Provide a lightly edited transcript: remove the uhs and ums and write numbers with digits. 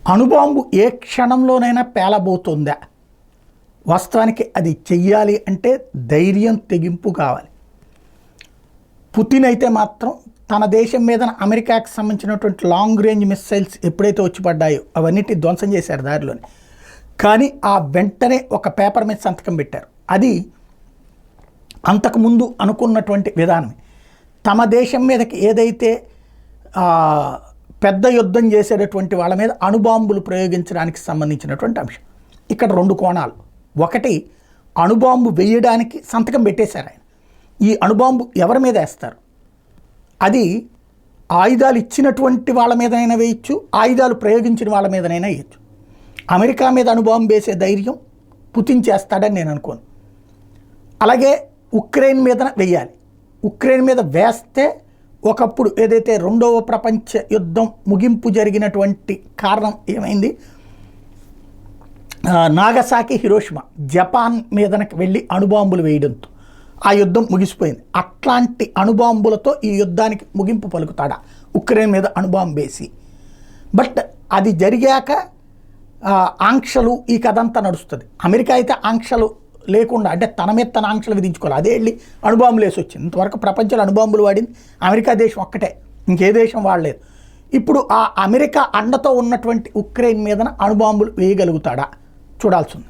అణుబాంబు ఏ క్షణంలోనైనా పేలబోతుందా? వాస్తవానికి అది చెయ్యాలి అంటే ధైర్యం, తెగింపు కావాలి. పుతిన్ అయితే మాత్రం తన దేశం మీద అమెరికాకి సంబంధించినటువంటి లాంగ్ రేంజ్ మిస్సైల్స్ ఎప్పుడైతే వచ్చి పడ్డాయో అవన్నిటి ధ్వంసం చేశారు దారిలోని. కానీ ఆ వెంటనే ఒక పేపర్ మీద సంతకం పెట్టారు. అది అంతకుముందు అనుకున్నటువంటి విధానమే. తమ దేశం మీదకి ఏదైతే పెద్ద యుద్ధం చేసేటటువంటి వాళ్ళ మీద అణుబాంబులు ప్రయోగించడానికి సంబంధించినటువంటి అంశం. ఇక్కడ రెండు కోణాలు. ఒకటి, అణుబాంబు వేయడానికి సంతకం పెట్టేశారు ఆయన. ఈ అణుబాంబు ఎవరి మీద వేస్తారు? అది ఆయుధాలు ఇచ్చినటువంటి వాళ్ళ మీదనైనా వేయచ్చు, ఆయుధాలు ప్రయోగించిన వాళ్ళ మీదనైనా వేయచ్చు. అమెరికా మీద అణుబాంబు వేసే ధైర్యం పుతిన్ చేస్తాడని నేను అనుకోను. అలాగే ఉక్రెయిన్ మీద వేయాలి. ఉక్రెయిన్ మీద వేస్తే ఒకప్పుడు ఏదైతే రెండవ ప్రపంచ యుద్ధం ముగింపు జరిగినటువంటి కారణం ఏమైంది, నాగసాకి, హిరోషిమా, జపాన్ మీదనకి వెళ్ళి అణుబాంబులు వేయడంతో ఆ యుద్ధం ముగిసిపోయింది. అట్లాంటి అణుబాంబులతో ఈ యుద్ధానికి ముగింపు పలుకుతాడా ఉక్రెయిన్ మీద అణుబాంబు వేసి? బట్ అది జరిగాక ఆంక్షలు, ఈ కథంతా నడుస్తుంది. అమెరికా అయితే ఆంక్షలు లేకుండా, అంటే తన మీద తన ఆంక్షలు విధించుకోవాలి. అదే వెళ్ళి అణుబాంబులు వేసి వచ్చింది. ఇంతవరకు ప్రపంచంలో అణుబాంబులు వాడింది అమెరికా దేశం ఒక్కటే, ఇంకే దేశం వాడలేదు. ఇప్పుడు ఆ అమెరికా అండతో ఉన్నటువంటి ఉక్రెయిన్ మీదన అణుబాంబులు వేయగలుగుతాడా చూడాల్సి ఉంది.